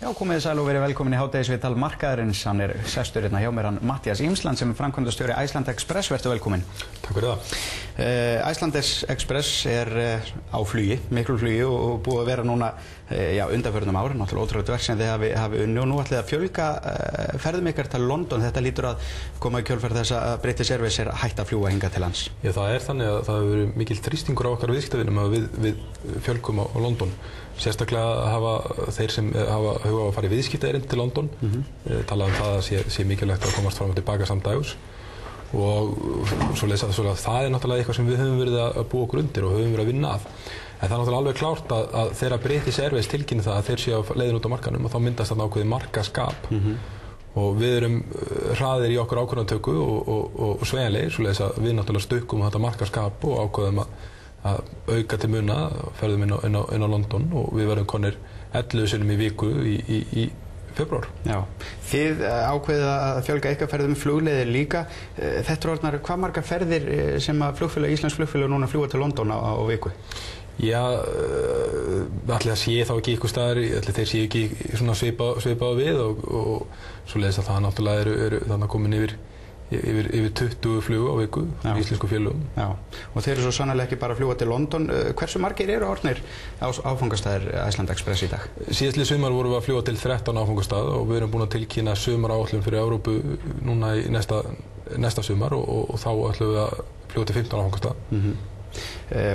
Já, komið sæl og verið velkomin í hádegisviðtal markaðarins. Hann sestur hérna hjá mér, hann Matthías Imsland sem framkvæmdastjóri Iceland Express. Vertu velkomin. Takk fyrir það. Iceland Express á flugi, miklu flugi og búið að vera núna undanförnum ár, náttúrulega ótrúlegt verk sem þið hafi unni og nú ætlið að fjölga ferðum ykkar til London. Þetta lítur að koma í kjölfar þess að British Airways hætt að fljúga hingað til lands. Já, það þannig að það hefur verið mikil þrýstingur á okkar viðskiptavinum að við fjölgum á London. Sérstaklega hafa þeir sem hafa huga á að fara í viðskiptaerindi til London talað það að sé mikilvægt að komast fram og tilbaka samdægurs og svoleiðis að það náttúrulega eitthvað sem við höfum verið að búa okkur undir og höfum verið að vinna að. En það náttúrulega alveg klárt að þegar British Airways tilkynni það að þeir séu á leiðin út á markanum og þá myndast þarna ákveðið markaskap og við erum hraðir í okkur ákvörðunartöku og sveigjanlegir, svoleiðis að við náttúrulega stukkum þetta markaskap og ákveðum að auka til muna ferðum inn á London og við verðum konir 11 sinnum í viku í febrúar. Já, þið ákveðið að fjölga ykkar ferðum flugleiðir líka. Þetta orðnar hvað margar ferðir sem að íslensk flugfélög núna fljúga til London á viku? Já, allir það sé þá ekki ykkur staðar, allir þeir sé ekki svona svipað við og svoleiðis að það náttúrulega eru þannig komin yfir 20 flugu á viku í íslensku félögum. Já, og þeir eru svo sannarlega ekki bara að fljúga til London. Hversu margir eru orðnir áfangastæðir Iceland Express í dag? Síðastliðið sumar vorum við að fljúga til 13 áfangastaða og við erum búin að tilkynna sumaráætlun fyrir Evrópu núna í næsta sumar og þá ætlum við að fljúga til 15 áfangastaða.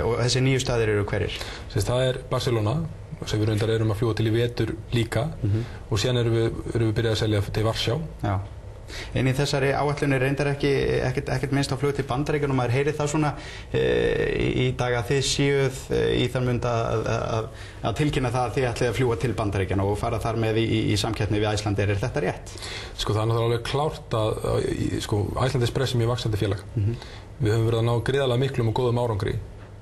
Og þessi nýju staðir eru hverjir? Það Barcelona sem við reyndar erum að fljúga til í vetur líka og síðan erum við byrjað að selja til Varsjá. Já. En í þessari áætlunni reyndar ekkert minnst á flug til Bandaríkjanna og maður heyrir það svona í dag að þið séuð í þann mund að tilkynna það að þið ætlið að fljúga til Bandaríkjanna og fara þar með í samkeppni við Icelandair. Er þetta rétt? Það er náttúrulega alveg klárt að Iceland Express er mjög vaxandi félag. Við höfum verið að ná gríðarlega miklum og góðum árangri.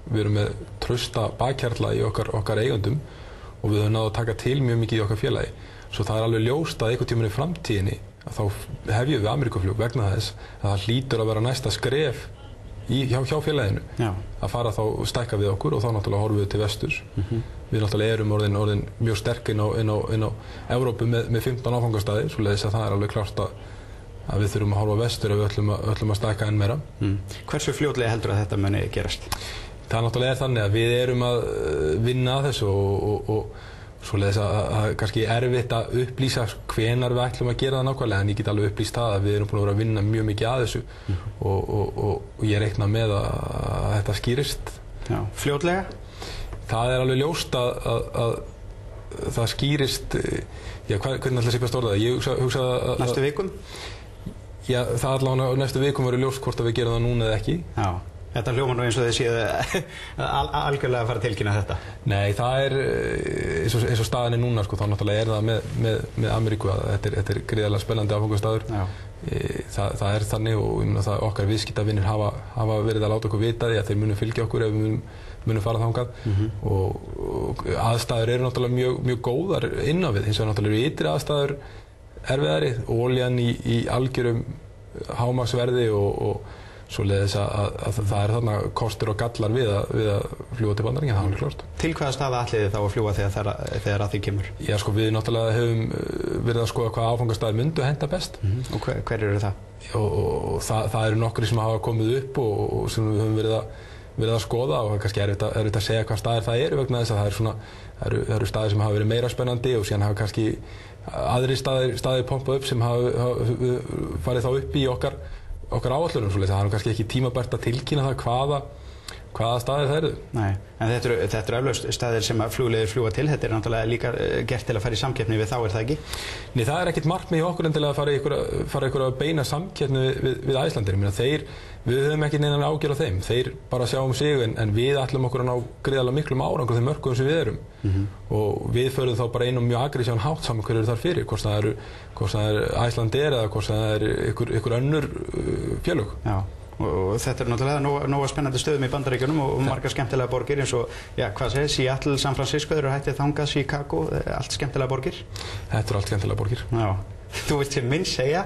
Við erum með trausta bakhjarla í okkar eigandum og við höfum náð að taka til mjög mikið í okkar félagi. Svo það er alveg ljóst að einhvern tímann í framtíðinni að þá hefjum við Ameríkuflug vegna þess að það hlýtur að vera næsta skref hjá félaginu að fara þá stækka við okkur og þá náttúrulega horfum við til vesturs. Við náttúrulega erum orðin mjög sterk inn á Evrópu með 15 áfangastaði, svoleiðis að það er alveg klárt að við þurfum að horfa vestur ef við ætlum að stækka enn meira. Hversu fljótlega heldur að þetta muni gerast? Það náttúrulega þannig að við erum að vinna að þessu og svoleiðis að kannski erfitt að upplýsa hvenar við ætlum að gera það nákvæmlega en ég get alveg upplýst það að við erum búin að vera að vinna mjög mikið að þessu og ég reikna með að þetta skýrist. Já. Fljótlega? Það er alveg ljóst að það skýrist, hvernig ætla ég að stóra það? Ég hugsa að næstu vikum? Já, það allavega á næstu vikum verður ljóst hvort að við gerum það núna eða ekki. Já. Þetta hljómar nú eins og þið séu algjörlega að fara að tilkynna þetta. Nei, það er eins og staðan núna, þá náttúrulega er það með Ameríku að þetta er gríðarlega spennandi áfangastaður. Það er þannig og okkar viðskiptavinir hafa verið að láta okkur vita því að þeir munu fylgja okkur ef við munum fara þangað og aðstæður eru náttúrulega mjög góðar inn á við, hins vegar náttúrulega eru ytri aðstæður erfiðari og olían í algjörum hámarksverði og svoleiðis að það er þarna kostur og gallar við að fljúga til Bandaríkjanna, það er alveg klárt. Til hvaða staða ætlið þið þá að fljúga þegar að því kemur? Já, við náttúrulega höfum verið að skoða hvaða áfangastaðir myndu henta best. Og hver eru það? Og það eru nokkri sem hafa komið upp og sem við höfum verið að skoða og kannski erfitt að segja hvað staðir það eru vegna þess að það eru staðir sem hafa verið meira spennandi og síðan hafa kannski aðrir staðir pompað upp sem hafa farið þá upp í okkar áætlunum, það er kannski ekki tímabært að tilkynna það hvaða staðir það eru. Nei, en þetta eru eflaust staðir sem að flugleiðir fljúga til, þetta er náttúrulega líka gert til að fara í samkeppni við þá, er það ekki? Nei, það er ekkert markmið í okkur endilega að fara í einhverja beina samkeppni við Icelandair. Við höfum ekki neinan ágjör á þeim, þeir bara sjá sig en við ætlum okkur að ná gríðarlega miklum árangur þeim mörkuðum sem við erum og við förum þá bara einum mjög agressívan hátt saman hverju eru þar fyrir, hvort það er Icelandair eða hvort það er ykkur önnur félög. Já. Og þetta er náttúrulega nóga spennandi stöðum í Bandaríkjunum og margar skemmtilega borgir eins og, Seattle, San Francisco, þeir eru hættið þangað, Chicago, allt skemmtilega borgir. Þetta eru allt skemmtilega borgir. Já. þú vilt sem minn segja.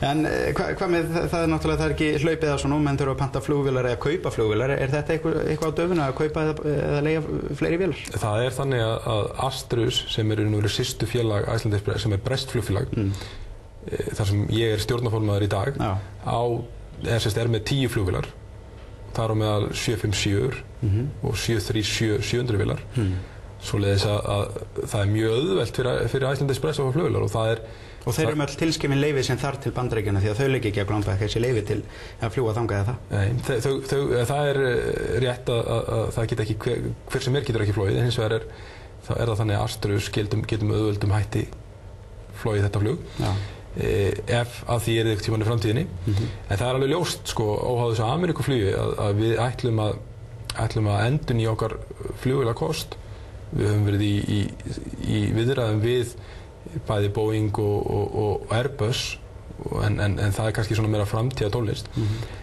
En hvað með það náttúrulega, það ekki hlaupið á svona, menn þurfa að panta flugvélar eða kaupa flugvélar. Þetta eitthvað á döfuna að kaupa eða leigja fleiri vélar? Það þannig að Astrus, sem nú sýstu félag Iceland Express, sem breskt flugfélag, þar sem ég stjórnarformaður í dag, með 10 flugvélar. Það meðal 757 og 737-700 vélar. Svoleiðis að það mjög auðvelt fyrir Iceland Express að fá flugvélar og þeir eru með all tilskilin leyfi sem þarf til Bandaríkjanna því að þau leggja ekki að glamba þessi leyfi til að fljúga þangað eða það. Nei, það rétt að það geta ekki hver sem getur ekki flogið, hins vegar það þannig að Astrus getum auðveldum hætti flogið þetta flug. Já. Ef að því eitthvað tímann í framtíðinni. En það alveg ljóst, óháð þessu Ameríkuflugi að við ætlum að endurnýja okkar flugvélakost. Við höfum verið í viðræðum við bæði Boeing og Airbus en það kannski svona meira framtíða tónlist.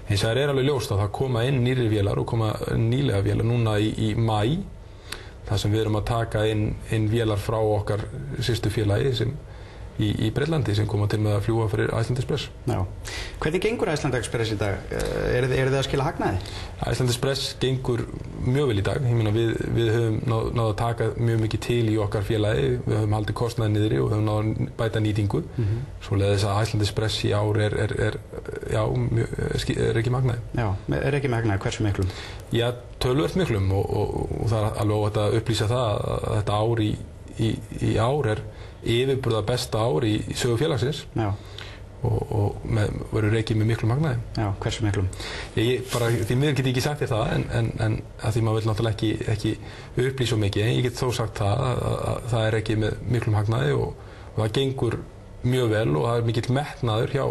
Hins vegar alveg ljóst að það koma inn nýrri vélar og koma nýlega vélar núna í maí, þar sem við erum að taka inn vélar frá okkar sýstu félagi sem í Breitlandi sem koma til með að fljúga fyrir Iceland Express. Já. Hvernig gengur Iceland Express í dag? Eru þið að skila hagnaði? Iceland Express gengur mjög vel í dag. Ég meina við höfum náð að taka mjög mikið til í okkar félagi. Við höfum haldið kostnaði niðri og höfum náð að bæta nýtingu. Svoleiðis að Iceland Express í ár er ekki magnaði. Já, er ekki magnaði. Hversu miklum? Já, töluvert miklum og það er alveg óhætt að upplýsa það að þetta ár í ár yfirburða besta ár í sögu félagsins. Já. Og verður rekið með miklum hagnaði. Já, hversu miklum? Því miður get ég ekki sagt þér það en að því maður vil náttúrulega ekki upplýsa mikið, en ég get þó sagt það að það er rekið með miklum hagnaði og það gengur mjög vel og það er mikill metnaður hjá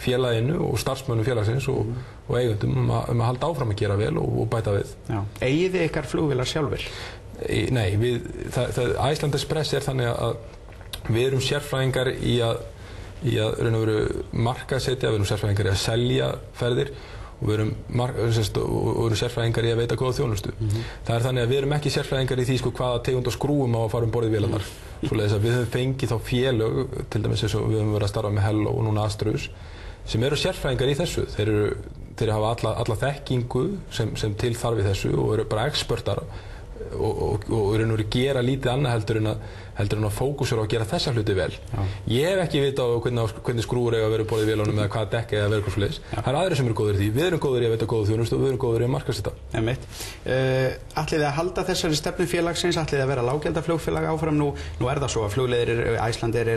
félaginu og starfsmönnum félagsins og eigendum að halda áfram að gera vel og bæta við. Já. Eigið þið ykkar flugvélar sjálfir? Nei, Iceland Express þannig að við erum sérfræðingar í að raun og veru markaðssetja, við erum sérfræðingar í að selja ferðir og við erum sérfræðingar í að veita góða þjónustu. Það þannig að við erum ekki sérfræðingar í því hvaða tegund og skrúum á að fara borð í vélarnar. Svoleiðis að við höfum fengið þá félög, til dæmis eins og við höfum verið að starfa með Hello og núna Astrus, sem eru sérfræðingar í þessu. Þeir hafa alla þekkingu sem til þarf í þessu og eru bara expertar og raun og veru gera lítið annað heldur en að fókusera á að gera þessa hluti vel. Já. Ég hef ekki vita á hvernig skrúur eiga að vera borðið í vélunum eða hvaða dekk eiga að vera svoleiðis. Það eru aðrir sem eru góðir í því. Við erum góðir í að veita góða þjónustu og við erum góðir í að markaðssetja. Ætlið þið að halda þessari stefnu félagsins? Ætlið þið að vera lággjaldaflugfélag áfram? Nú er það svo að flugleiðir Icelandair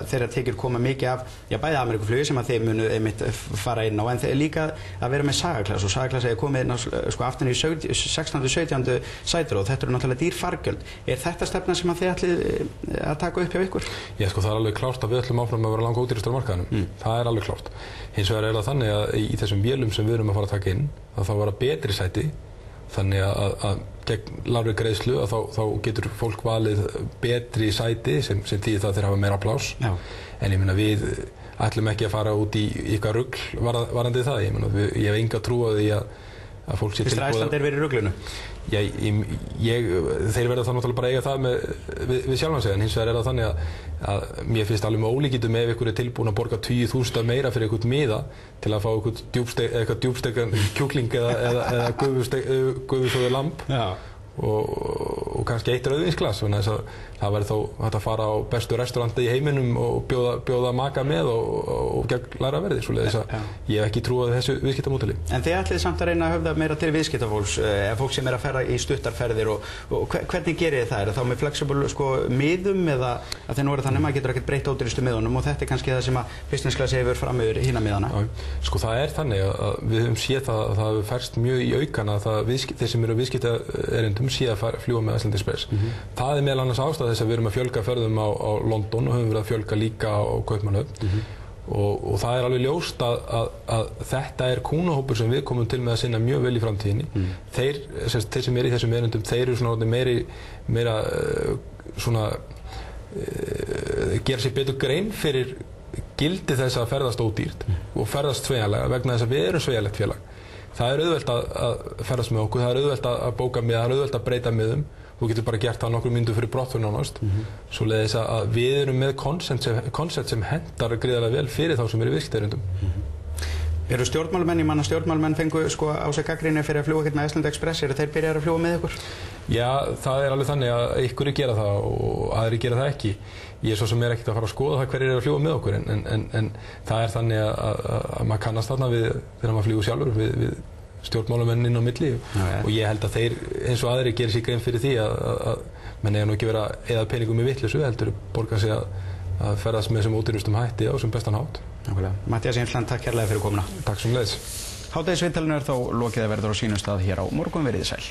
þeirra tekjur koma mikið af bæði Ameríkuflugi sem að þið munu einmitt fara inn á, en líka að vera með sagaklass og sagaklass hefur komið aftur í 16. og 17. sætur og þetta eru náttúrulega dýr fargjöld. Er þetta stefna sem að þið ætlið að taka upp hjá ykkur? Já, það er alveg klárt að við ætlum áfram að vera langódýrastur á markaðinum. Það er alveg klárt. Hins vegar það þannig að í þessum vélum sem við erum að fara að taka inn að þá vera betri sæti, þannig að gegn lágri greiðslu að þá getur fólk valið betri sæti sem þýðir það að þeir hafa meira pláss. En ég meina við ætlum ekki að fara út í eitthvað rugl varðandi það. Ég hef enga trú á því að fólk sé tilbúið. Fyrst Icelandair verið ruglunu? Já, þeir verða þá náttúrulega bara að eiga það við sjálfan sig, en hins vegar það þannig að mér finnst alveg með ólíkindum ef ykkur tilbúin að borga 20.000 meira fyrir eitthvað miða til að fá eitthvað djúpstekan kjúkling eða gufusóðu lamb og kannski eitt rauðvínsglas, þannig að það væri þá hægt að fara á bestu restauranta í heiminum og bjóða maka með og gegn lægra verði, svoleiðis að ég hef ekki trúað þessu viðskiptamódeli. En þið ætlið samt að reyna að höfða meira til viðskiptafólks, fólk sem er að ferða í stuttarferðir og hvernig gerið þið það? Er það þá með flexible miðum eða að þeir nú eru þannig að maður getur ekkert breytt ódýrustu miðunum og þetta er kannski það sem að business class hefur fram yfir hina miðana? Það er þannig að við höfum séð að það hefur færst mjög í aukana að þeir sem eru viðskiptaerindum sé að fljúga með Iceland Express. Það er meðal annars ástæða þess að við erum að fjölga ferðum á London og höfum verið að fjölga líka á Kaupmannahöfn og það er alveg ljóst að þetta er kúnnahópur sem við komum til með að sinna mjög vel í framtíðinni. Þeir sem eru í þessum erindum, þeir eru meira gera sér betur grein fyrir gildi þess að ferðast ódýrt og ferðast sveigjanlega vegna þess að við erum sveigjanlegt félag. Það er auðvelt að ferðast með okkur, það er auðvelt að bóka miða, það er auðvelt að breyta miðum þú getur bara gert það nokkrum mínútum fyrir brottför nánast. Svoleiðis að við erum með konsept sem hentar gríðarlega vel fyrir þá sem eru í viðskiptaerindum. Eru stjórnmálamenn, ég man að stjórnmálamenn fengu sko á sig gagnrýni fyrir að fljúga hérna með Iceland Express, eru þeir byrjaðir að fljúga með ykkur? Já, það er alveg þannig að ykkur gera það og aðrir gera það ekki. Ég svo sem ekkert að fara að skoða það hverjir eru að fljúga með okkur en það er þannig að maður kannast þarna við þegar maður flýgur sjálfur við stjórnmálamenn inn á milli og ég held að þeir eins og aðrir gerir sér grein fyrir því að menn eiga nú ekki vera eða peningum í vitleysu, heldur borga sig að ferðast með sem ódýrustum hætti á sem bestan hátt. Matthías Jensland, takk kærlega fyrir komuna. Takk sömuleiðis. Hádegisviðtalinu er þó lokið að verður á sínum stað hér á morgun, verið sæl.